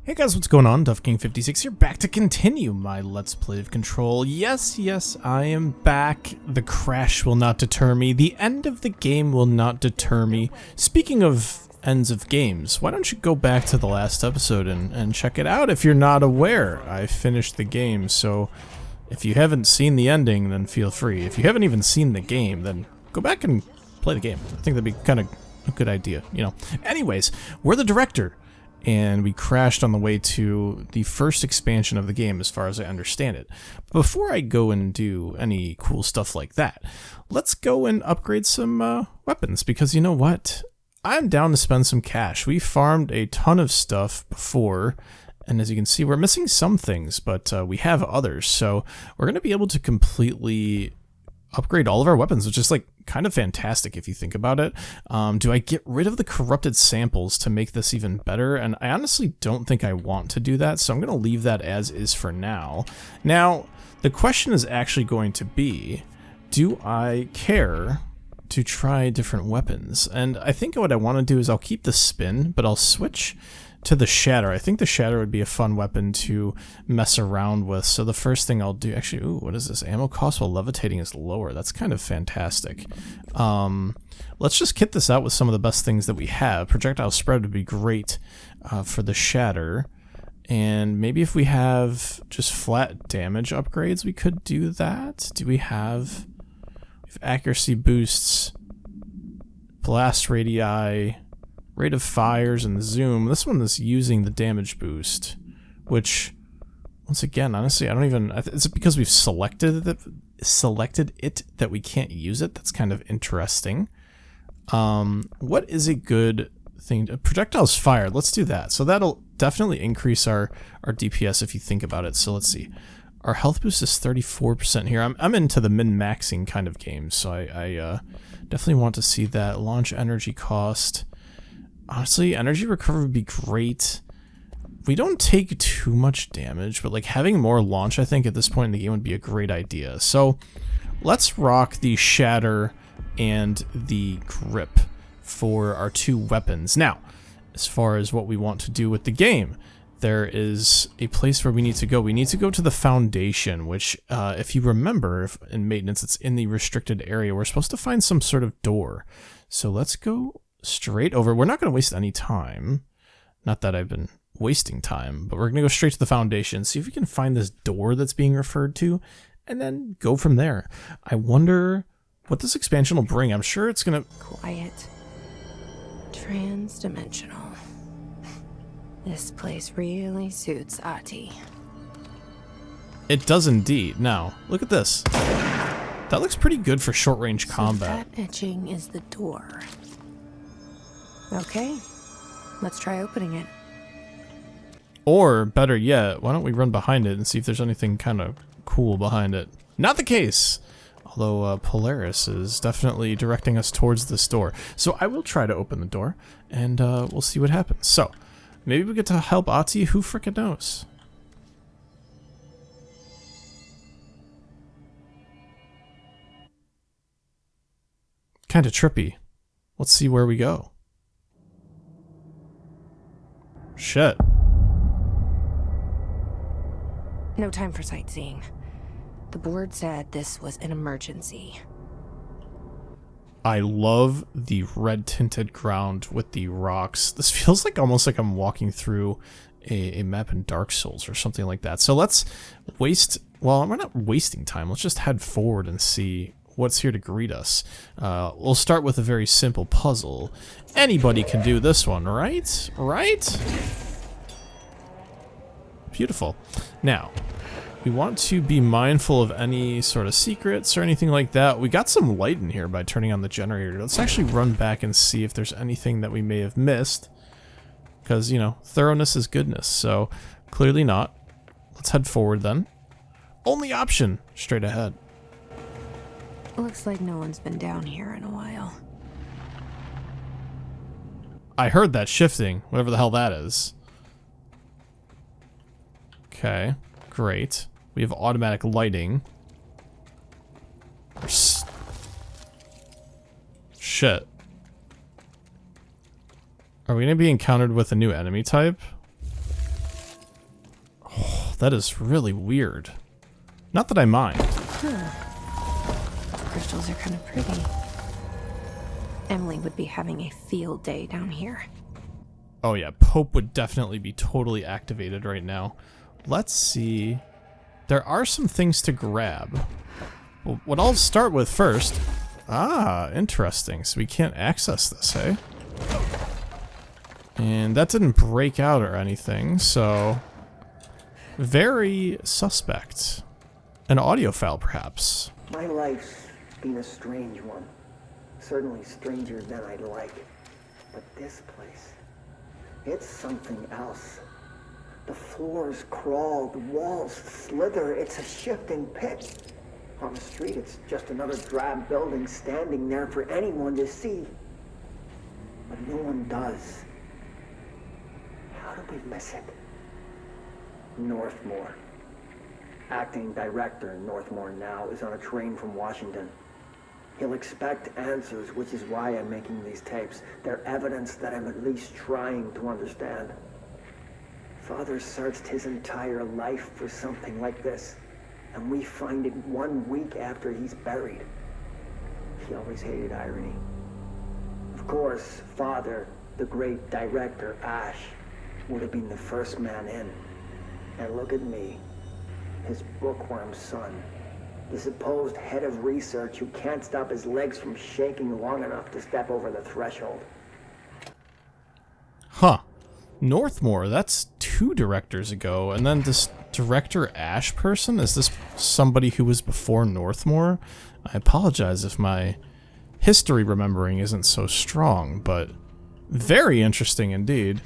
Hey guys, what's going on? DuffKing56 here, back to continue my Let's Play of Control. Yes, I am back. The crash will not deter me. The end of the game will not deter me. Speaking of ends of games, why don't you go back to the last episode and check it out if you're not aware. I finished the game, so if you haven't seen the ending, then feel free. If you haven't even seen the game, then go back and play the game. I think that'd be kind of a good idea, you know. Anyways, we're the director. And we crashed on the way to the first expansion of the game as far as I understand it. Before I go and do any cool stuff like that, let's go and upgrade some weapons, because you know what? I'm down to spend some cash. We farmed a ton of stuff before, and as you can see, we're missing some things, but we have others, so we're going to be able to completely upgrade all of our weapons, which is like kind of fantastic if you think about it. Do I get rid of the corrupted samples to make this even better? And I honestly don't think I want to do that, so I'm going to leave that as is for now. Now, the question is actually going to be, do I care to try different weapons? And I think what I want to do is I'll keep the spin, but I'll switch to the shatter. I think the shatter would be a fun weapon to mess around with. So the first thing I'll do, actually, ooh, what is this? Ammo cost while levitating is lower. That's kind of fantastic. Let's just kit this out with some of the best things that we have. Projectile spread would be great for the shatter. And maybe if we have just flat damage upgrades, we could do that. Do we have accuracy boosts, blast radii, rate of fires, and zoom? This one is using the damage boost, which, once again, honestly, I don't even. Is it because we've selected it that we can't use it? That's kind of interesting. What is a good thing? Projectiles fired. Let's do that. So that'll definitely increase our DPS if you think about it. So let's see. Our health boost is 34% here. I'm into the min-maxing kind of games, so I definitely want to see that. Launch energy cost. Honestly, energy recovery would be great. We don't take too much damage, but like having more launch, I think at this point in the game would be a great idea. So let's rock the shatter and the grip for our two weapons. Now, as far as what we want to do with the game, there is a place where we need to go. We need to go to the foundation, which, if you remember, in maintenance, it's in the restricted area. We're supposed to find some sort of door. So let's go straight over. We're not going to waste any time. Not that I've been wasting time, but we're going to go straight to the foundation, see if we can find this door that's being referred to, and then go from there. I wonder what this expansion will bring. I'm sure it's going to... Quiet. Trans-dimensional. This place really suits Ahti. It does indeed. Now, look at this. That looks pretty good for short-range combat. That etching is the door. Okay, let's try opening it. Or, better yet, why don't we run behind it and see if there's anything kind of cool behind it. Not the case! Although Polaris is definitely directing us towards this door. So I will try to open the door, and we'll see what happens. So, maybe we get to help Ahti, who frickin' knows? Kinda trippy. Let's see where we go. Shit. No time for sightseeing. The board said this was an emergency. I love the red tinted ground with the rocks. This feels like almost like I'm walking through a map in Dark Souls or something like that. So let's waste, well, we're not wasting time. Let's just head forward and see what's here to greet us. We'll start with a very simple puzzle. Anybody can do this one, right? Right? Beautiful. Now, we want to be mindful of any sort of secrets or anything like that. We got some light in here by turning on the generator. Let's actually run back and see if there's anything that we may have missed. Because, you know, thoroughness is goodness, so clearly not. Let's head forward then. Only option, straight ahead. Looks like no one's been down here in a while. I heard that shifting, whatever the hell that is. Okay, great. We have automatic lighting. Shit. Are we going to be encountered with a new enemy type? that is really weird. Not that I mind. Crystals are kind of pretty. Emily would be having a field day down here. Oh yeah, Pope would definitely be totally activated right now. Let's see. There are some things to grab. Well, what I'll start with first... Ah, interesting. So we can't access this, hey? And that didn't break out or anything, so... Very suspect. An audio file, perhaps. My life's been a strange one. Certainly stranger than I'd like. But this place, it's something else. The floors crawl, the walls slither. It's a shifting pit. On the street, it's just another drab building standing there for anyone to see. But no one does. How do we miss it? Northmore. Acting director Northmore now is on a train from Washington. He'll expect answers, which is why I'm making these tapes. They're evidence that I'm at least trying to understand. Father searched his entire life for something like this, and we find it 1 week after he's buried. He always hated irony. Of course, Father, the great director, Ash, would have been the first man in. And look at me, his bookworm son. The supposed head of research who can't stop his legs from shaking long enough to step over the threshold. Huh. Northmore, that's 2 directors ago, and then this director Ash person, is this somebody who was before Northmore? I apologize if my history remembering isn't so strong, but very interesting indeed.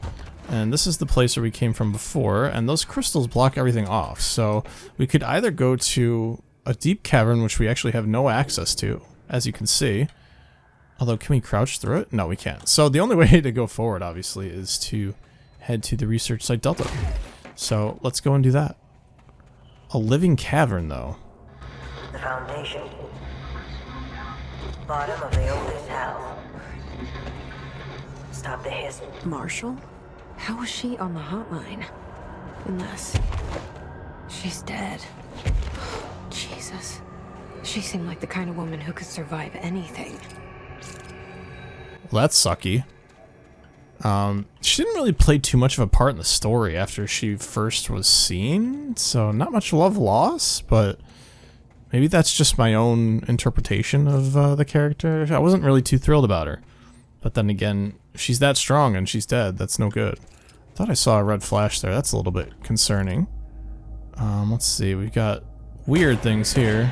And this is the place where we came from before, and those crystals block everything off, so we could either go to a deep cavern, which we actually have no access to, as you can see. Although, can we crouch through it? No, we can't. So the only way to go forward, obviously, is to head to the research site Delta. So let's go and do that. A living cavern, though. The foundation. Bottom of the oldest house. Stop the hiss. Marshall? How was she on the hotline? Unless... she's dead. Jesus. She seemed like the kind of woman who could survive anything. Well, that's sucky. She didn't really play too much of a part in the story after she first was seen, so not much love lost, but maybe that's just my own interpretation of the character. I wasn't really too thrilled about her. But then again, if she's that strong and she's dead, that's no good. I thought I saw a red flash there. That's a little bit concerning. Let's see. We've got weird things here.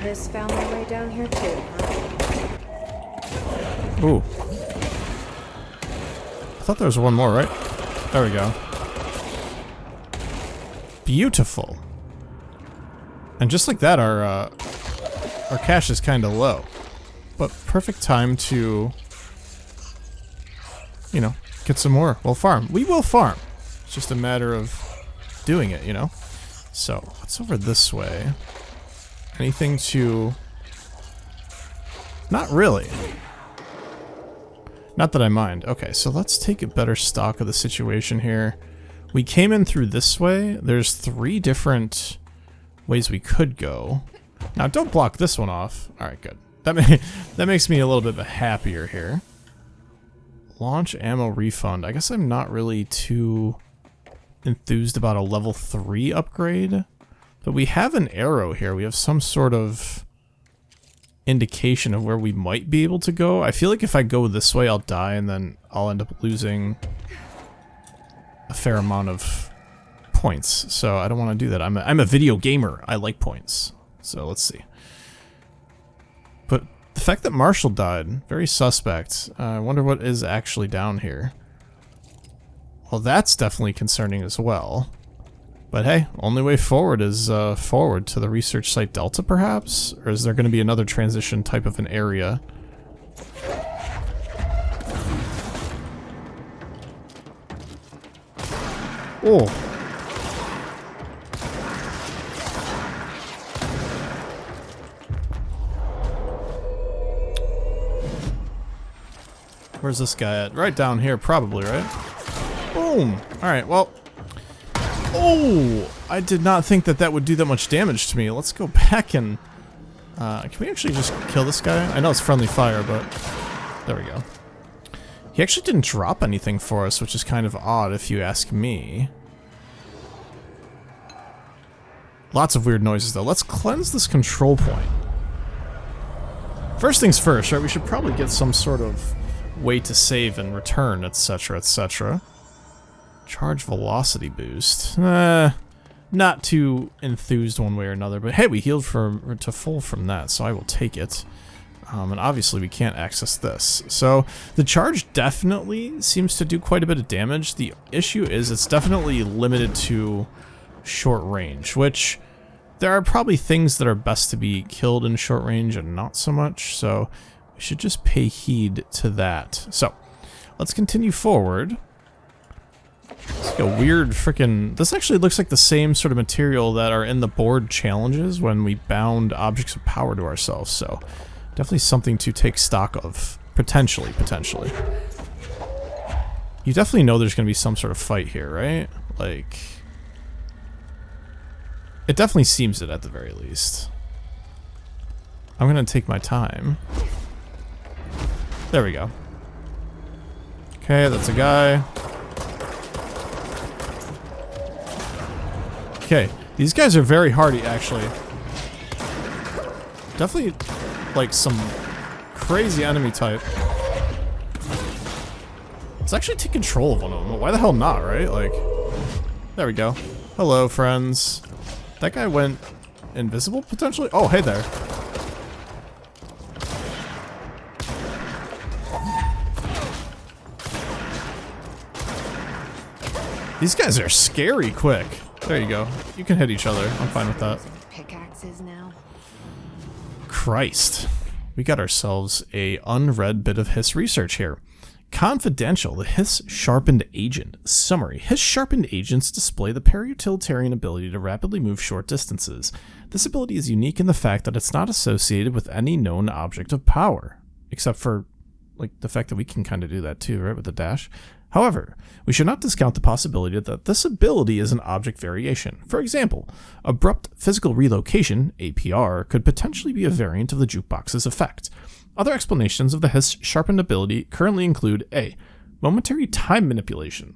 His found their way down here too, huh? Ooh. I thought there was one more, right? There we go. Beautiful. And just like that, our cash is kind of low. But perfect time to, you know, get some more. We'll farm. We will farm. It's just a matter of doing it, you know? So, what's over this way? Anything to... Not really. Not that I mind. Okay, so let's take a better stock of the situation here. We came in through this way. There's 3 different ways we could go. Now, don't block this one off. Alright, good. That makes me a little bit happier here. Launch ammo refund. I guess I'm not really too enthused about a level 3 upgrade. But we have an arrow here. We have some sort of indication of where we might be able to go. I feel like if I go this way, I'll die, and then I'll end up losing a fair amount of points. So I don't want to do that. I'm a video gamer. I like points. So let's see. But the fact that Marshall died, very suspect. I wonder what is actually down here. Well, that's definitely concerning as well. But hey, only way forward is forward to the research site Delta, perhaps? Or is there going to be another transition type of an area? Oh. Where's this guy at? Right down here, probably, right? Boom! Alright, well... Oh, I did not think that that would do that much damage to me. Let's go back and... can we actually just kill this guy? I know it's friendly fire, but... There we go. He actually didn't drop anything for us, which is kind of odd if you ask me. Lots of weird noises, though. Let's cleanse this control point. First things first, right? We should probably get some sort of way to save and return, etc., etc. Charge velocity boost. Not too enthused one way or another, but hey, we healed to full from that, so I will take it. And obviously we can't access this. So the charge definitely seems to do quite a bit of damage. The issue is it's definitely limited to short range, which there are probably things that are best to be killed in short range and not so much, so we should just pay heed to that. So let's continue forward. It's like a weird freaking... This actually looks like the same sort of material that are in the board challenges when we bound objects of power to ourselves, so definitely something to take stock of. Potentially. You definitely know there's going to be some sort of fight here, right? Like... It definitely seems it at the very least. I'm going to take my time. There we go. Okay, that's a guy. Okay, these guys are very hardy, actually. Definitely, like, some crazy enemy type. Let's actually take control of one of them. Why the hell not, right? Like, there we go. Hello, friends. That guy went invisible, potentially? Oh, hey there. These guys are scary quick. There you go. You can hit each other. I'm fine with that. Pickaxes now. Christ. We got ourselves a unread bit of Hiss research here. Confidential, the Hiss Sharpened Agent. Summary. Hiss Sharpened Agents display the peri-utilitarian ability to rapidly move short distances. This ability is unique in the fact that it's not associated with any known object of power. Except for, like, the fact that we can kind of do that too, right, with the dash. However, we should not discount the possibility that this ability is an object variation. For example, abrupt physical relocation, APR, could potentially be a variant of the jukebox's effect. Other explanations of the Hiss Sharpened ability currently include A. Momentary time manipulation.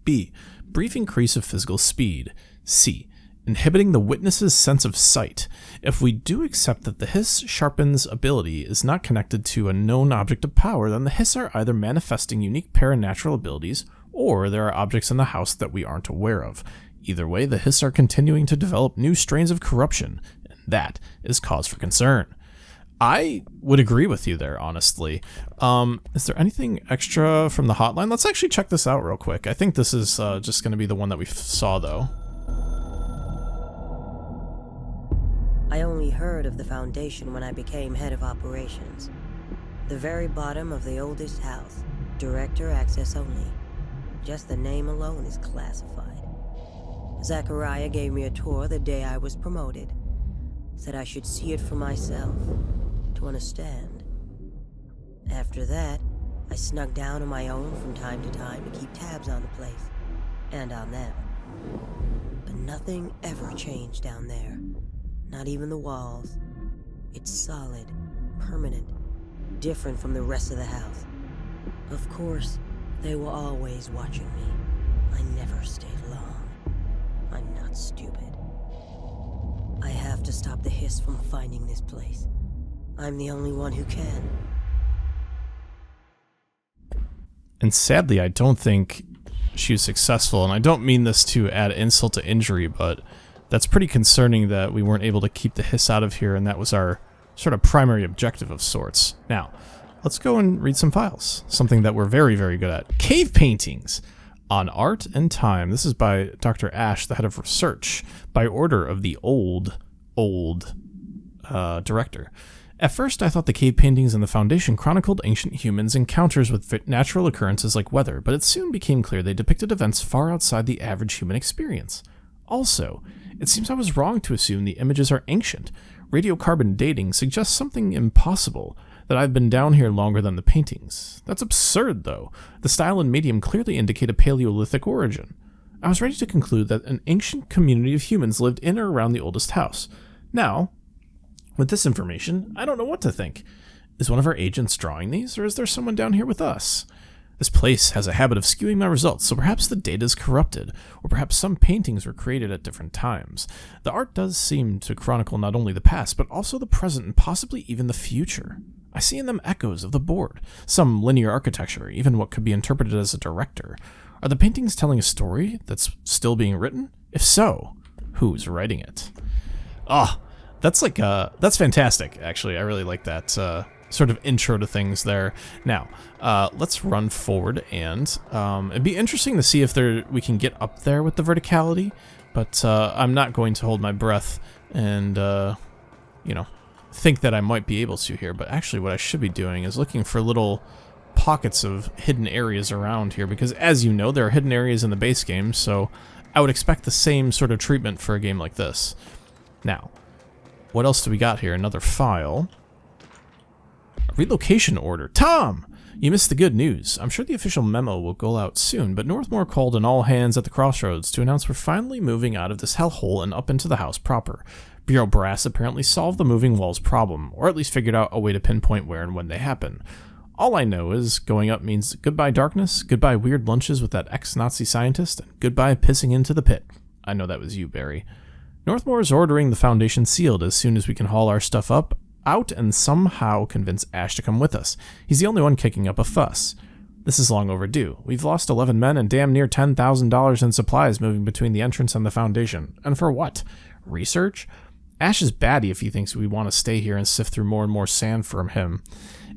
B. Brief increase of physical speed. C. Inhibiting the witness's sense of sight. If we do accept that the Hiss Sharpens ability is not connected to a known object of power, then the Hiss are either manifesting unique paranatural abilities, or there are objects in the house that we aren't aware of. Either way, the Hiss are continuing to develop new strains of corruption, and that is cause for concern. I would agree with you there, honestly. Is there anything extra from the hotline? Let's actually check this out real quick. I think this is just going to be the one that we saw, though. I only heard of the Foundation when I became head of operations. The very bottom of the oldest house. Director access only. Just the name alone is classified. Zachariah gave me a tour the day I was promoted. Said I should see it for myself, to understand. After that, I snuck down on my own from time to time to keep tabs on the place, and on them. But nothing ever changed down there. Not even the walls. It's solid, permanent, different from the rest of the house. Of course, they were always watching me. I never stayed long. I'm not stupid. I have to stop the Hiss from finding this place. I'm the only one who can. And sadly, I don't think she was successful, and I don't mean this to add insult to injury, but that's pretty concerning that we weren't able to keep the Hiss out of here, and that was our sort of primary objective of sorts. Now, let's go and read some files. Something that we're very, very good at. Cave paintings on art and time. This is by Dr. Ash, the head of research, by order of the old director. At first, I thought the cave paintings in the Foundation chronicled ancient humans' encounters with natural occurrences like weather, but it soon became clear they depicted events far outside the average human experience. Also, it seems I was wrong to assume the images are ancient. Radiocarbon dating suggests something impossible, that I've been down here longer than the paintings. That's absurd, though. The style and medium clearly indicate a Paleolithic origin. I was ready to conclude that an ancient community of humans lived in or around the oldest house. Now, with this information, I don't know what to think. Is one of our agents drawing these, or is there someone down here with us? This place has a habit of skewing my results, so perhaps the data is corrupted, or perhaps some paintings were created at different times. The art does seem to chronicle not only the past, but also the present and possibly even the future. I see in them echoes of the board, some linear architecture, even what could be interpreted as a director. Are the paintings telling a story that's still being written? If so, who's writing it? Ah, that's fantastic, actually. I really like that sort of intro to things there. Now, let's run forward, and it'd be interesting to see if we can get up there with the verticality, but I'm not going to hold my breath and, think that I might be able to here. But actually what I should be doing is looking for little pockets of hidden areas around here, because as you know, there are hidden areas in the base game, so I would expect the same sort of treatment for a game like this. Now, what else do we got here? Another file. A relocation order. Tom! You missed the good news. I'm sure the official memo will go out soon, but Northmore called an all hands at the crossroads to announce we're finally moving out of this hellhole and up into the house proper. Bureau brass apparently solved the moving walls problem, or at least figured out a way to pinpoint where and when they happen. All I know is going up means goodbye darkness, goodbye weird lunches with that ex-Nazi scientist, and goodbye pissing into the pit. I know that was you, Barry. Northmore is ordering the Foundation sealed as soon as we can haul our stuff out and somehow convince Ash to come with us. He's the only one kicking up a fuss. This is long overdue. We've lost 11 men and damn near $10,000 in supplies moving between the entrance and the Foundation. And for what? Research? Ash is batty if he thinks we want to stay here and sift through more and more sand from him.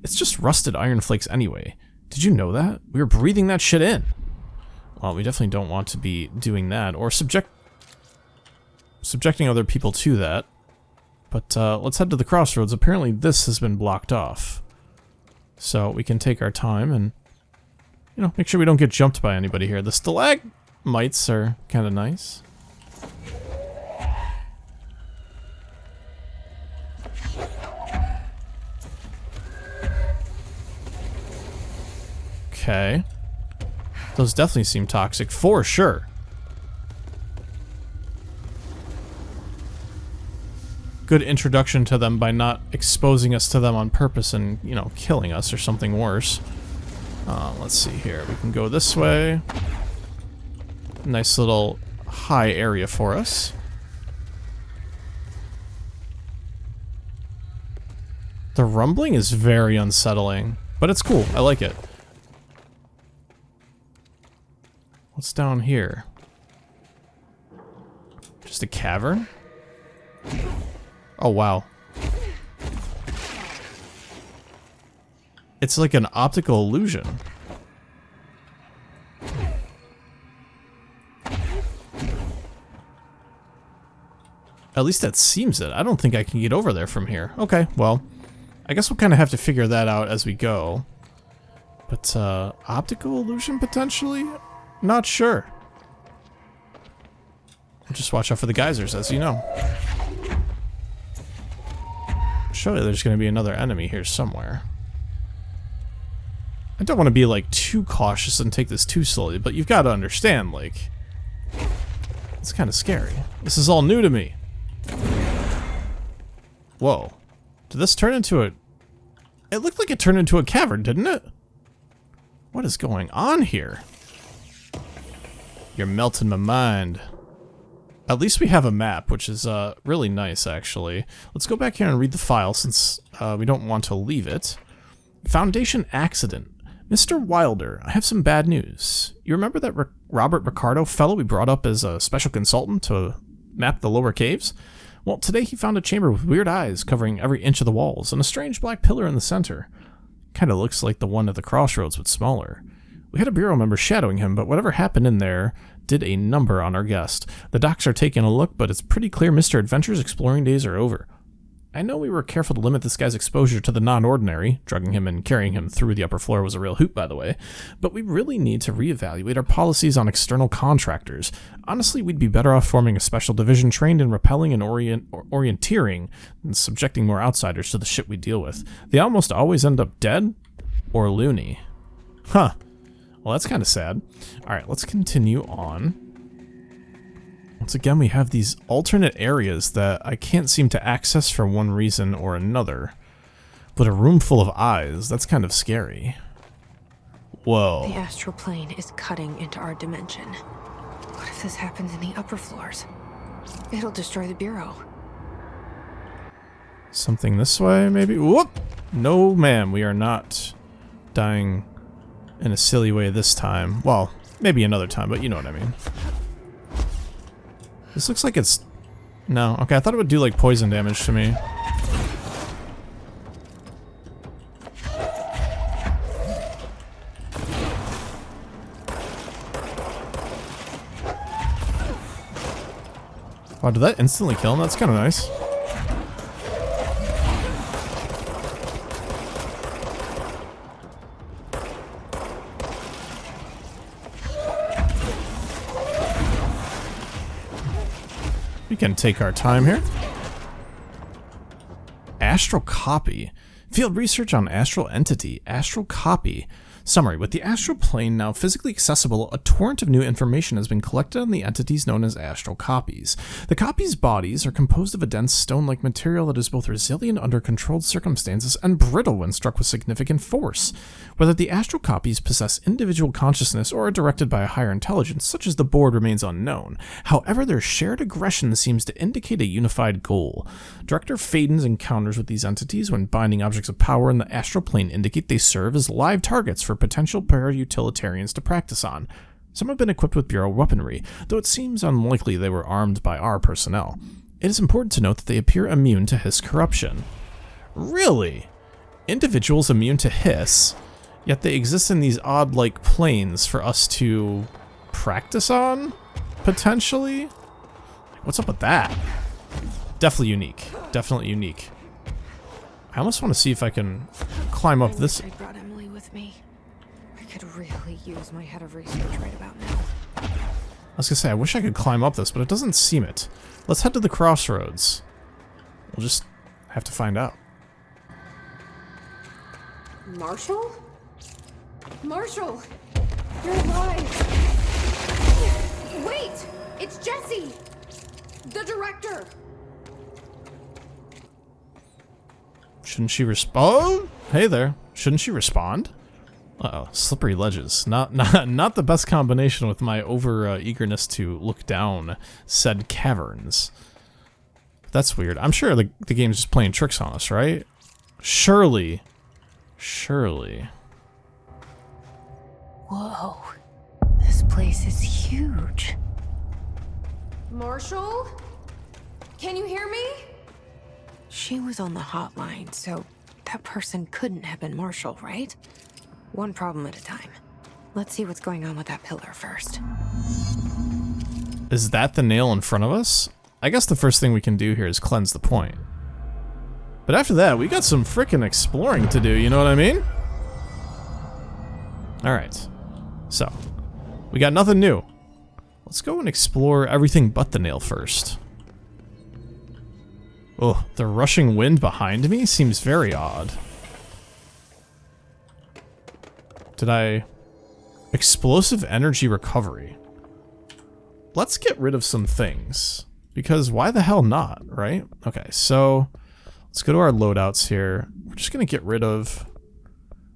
It's just rusted iron flakes anyway. Did you know that? We were breathing that shit in. Well, we definitely don't want to be doing that, or subjecting other people to that. But let's head to the crossroads. Apparently this has been blocked off. So we can take our time and, make sure we don't get jumped by anybody here. The stalagmites are kind of nice. Okay. Those definitely seem toxic, for sure. Good introduction to them by not exposing us to them on purpose and, killing us or something worse. Let's see here. We can go this way. Nice little high area for us. The rumbling is very unsettling, but it's cool. I like it. What's down here? Just a cavern? Oh, wow. It's like an optical illusion. At least that seems it. I don't think I can get over there from here. Okay, well, I guess we'll kind of have to figure that out as we go. But, optical illusion potentially? Not sure. We'll just watch out for the geysers, as you know. Surely there's going to be another enemy here somewhere. I don't want to be, too cautious and take this too slowly, but you've got to understand, it's kind of scary. This is all new to me. Whoa. Did this turn into a... It looked like it turned into a cavern, didn't it? What is going on here? You're melting my mind. At least we have a map, which is really nice, actually. Let's go back here and read the file, since we don't want to leave it. Foundation accident. Mr. Wilder, I have some bad news. You remember that Robert Ricardo fellow we brought up as a special consultant to map the lower caves? Well, today he found a chamber with weird eyes covering every inch of the walls, and a strange black pillar in the center. Kinda looks like the one at the crossroads, but smaller. We had a bureau member shadowing him, but whatever happened in there did a number on our guest. The docs are taking a look, but it's pretty clear Mr. Adventure's exploring days are over. I know we were careful to limit this guy's exposure to the non-ordinary. Drugging him and carrying him through the upper floor was a real hoot, by the way. But we really need to reevaluate our policies on external contractors. Honestly, we'd be better off forming a special division trained in repelling and orienteering than subjecting more outsiders to the shit we deal with. They almost always end up dead or loony. Huh. Well, that's kind of sad. Alright, let's continue on. Once again, we have these alternate areas that I can't seem to access for one reason or another. But a room full of eyes, that's kind of scary. Whoa. The astral plane is cutting into our dimension. What if this happens in the upper floors? It'll destroy the bureau. Something this way, maybe? Whoop! No, ma'am, we are not dying in a silly way this time. Well, maybe another time, but you know what I mean. This looks like it's... No, okay, I thought it would do like poison damage to me. Wow, did that instantly kill him? That's kind of nice. We can take our time here. Astral copy. Field research on astral entity. Astral copy. Summary. With the astral plane now physically accessible, a torrent of new information has been collected on the entities known as astral copies. The copies' bodies are composed of a dense stone-like material that is both resilient under controlled circumstances and brittle when struck with significant force. Whether the astral copies possess individual consciousness or are directed by a higher intelligence, such as the board, remains unknown. However, their shared aggression seems to indicate a unified goal. Director Faden's encounters with these entities when binding objects of power in the astral plane indicate they serve as live targets for potential para-utilitarians to practice on. Some have been equipped with Bureau weaponry, though it seems unlikely they were armed by our personnel. It is important to note that they appear immune to hiss corruption. Really? Individuals immune to hiss, yet they exist in these odd-like planes for us to practice on? Potentially? What's up with that? Definitely unique. Definitely unique. I almost want to see if I can climb up this. I brought Emily with me. I could really use my head of research right about now. I was gonna say, I wish I could climb up this, but it doesn't seem it. Let's head to the crossroads. We'll just have to find out. Marshall? Marshall! You're alive! Wait! It's Jesse! The director! Shouldn't she respond? Oh, hey there. Shouldn't she respond? Uh-oh, slippery ledges. Not the best combination with my eagerness to look down said caverns. That's weird. I'm sure the game's just playing tricks on us, right? Surely. Surely. Whoa. This place is huge. Marshall? Can you hear me? She was on the hotline, so that person couldn't have been Marshall, right? One problem at a time. Let's see what's going on with that pillar first. Is that the nail in front of us? I guess the first thing we can do here is cleanse the point. But after that, we got some frickin' exploring to do, you know what I mean? Alright. So, we got nothing new. Let's go and explore everything but the nail first. Oh, the rushing wind behind me seems very odd. Did I... Explosive energy recovery. Let's get rid of some things. Because why the hell not, right? Okay, so... Let's go to our loadouts here. We're just gonna get rid of...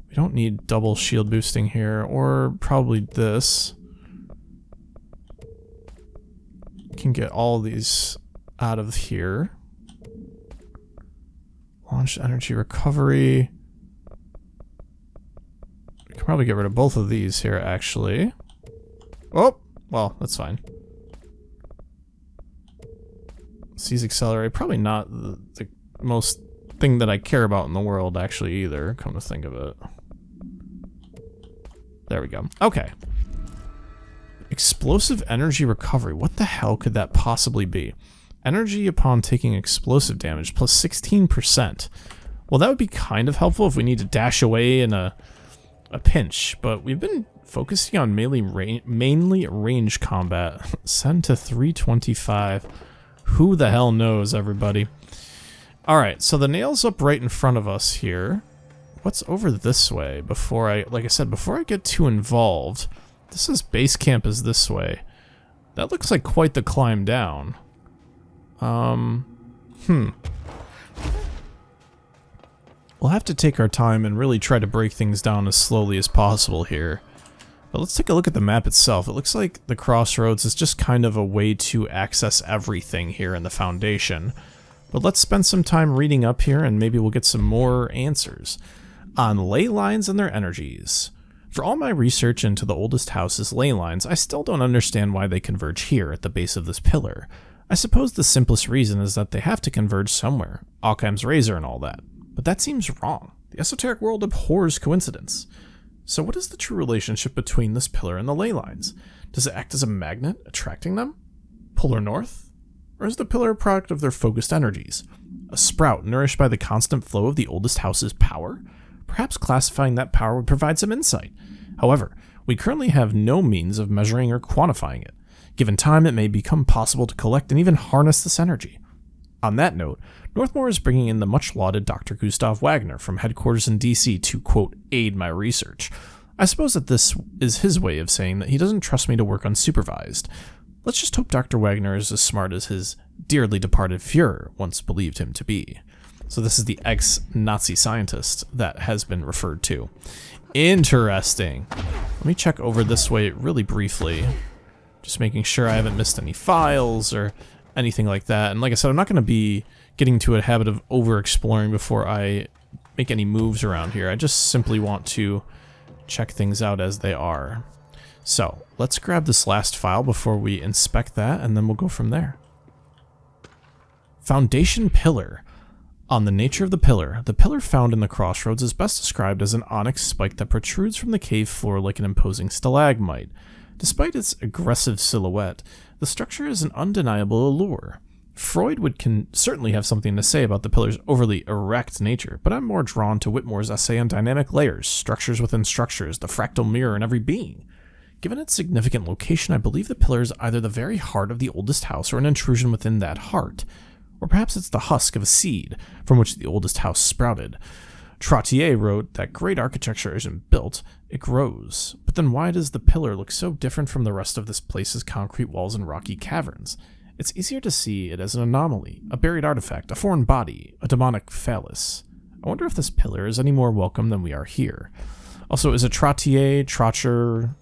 We don't need double shield boosting here, or probably this. Can get all these out of here. Launched energy recovery. We can probably get rid of both of these here, actually. Oh, well, that's fine. Seize accelerate. Probably not the most thing that I care about in the world, actually, either, come to think of it. There we go. Okay. Explosive energy recovery. What the hell could that possibly be? Energy upon taking explosive damage plus 16%. Well, that would be kind of helpful if we need to dash away in a pinch, but we've been focusing on mainly range combat. Send to 325. Who the hell knows, everybody? Alright, so the nail's up right in front of us here. What's over this way before like I said, before I get too involved? This is base camp is this way. That looks like quite the climb down. We'll have to take our time and really try to break things down as slowly as possible here. But let's take a look at the map itself. It looks like the crossroads is just kind of a way to access everything here in the Foundation. But let's spend some time reading up here and maybe we'll get some more answers on ley lines and their energies. For all my research into the oldest house's ley lines, I still don't understand why they converge here at the base of this pillar. I suppose the simplest reason is that they have to converge somewhere, Occam's razor and all that. But that seems wrong. The esoteric world abhors coincidence. So what is the true relationship between this pillar and the ley lines? Does it act as a magnet, attracting them? Polar north? Or is the pillar a product of their focused energies? A sprout nourished by the constant flow of the oldest house's power? Perhaps classifying that power would provide some insight. However, we currently have no means of measuring or quantifying it. Given time, it may become possible to collect and even harness this energy. On that note, Northmore is bringing in the much-lauded Dr. Gustav Wagner from headquarters in DC to, quote, aid my research. I suppose that this is his way of saying that he doesn't trust me to work unsupervised. Let's just hope Dr. Wagner is as smart as his dearly departed Fuhrer once believed him to be. So this is the ex-Nazi scientist that has been referred to. Interesting. Let me check over this way really briefly. Just making sure I haven't missed any files or anything like that. And like I said, I'm not going to be getting to a habit of over-exploring before I make any moves around here. I just simply want to check things out as they are. So, let's grab this last file before we inspect that, and then we'll go from there. Foundation Pillar. On the nature of the pillar found in the crossroads is best described as an onyx spike that protrudes from the cave floor like an imposing stalagmite. Despite its aggressive silhouette, the structure is an undeniable allure. Freud would certainly have something to say about the pillar's overly erect nature, but I'm more drawn to Whitmore's essay on dynamic layers, structures within structures, the fractal mirror in every being. Given its significant location, I believe the pillar is either the very heart of the oldest house or an intrusion within that heart. Or perhaps it's the husk of a seed from which the oldest house sprouted. Trottier wrote that great architecture isn't built, it grows. But then why does the pillar look so different from the rest of this place's concrete walls and rocky caverns? It's easier to see it as an anomaly, a buried artifact, a foreign body, a demonic phallus. I wonder if this pillar is any more welcome than we are here. Also, is it Trottier, Trotcher,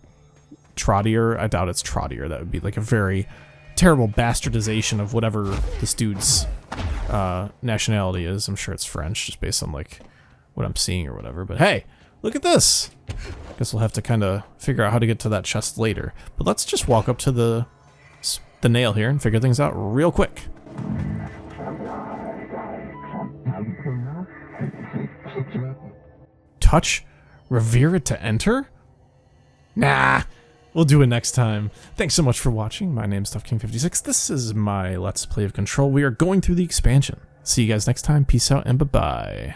Trottier? I doubt it's Trottier. That would be like a very terrible bastardization of whatever this dude's nationality is. I'm sure it's French, just based on like what I'm seeing or whatever. But hey, look at this! Guess we'll have to kind of figure out how to get to that chest later. But let's just walk up to the nail here and figure things out real quick. Touch? Revere it to enter? Nah, we'll do it next time. Thanks so much for watching. My name's ToughKing56. This is my Let's Play of Control. We are going through the expansion. See you guys next time. Peace out and bye-bye.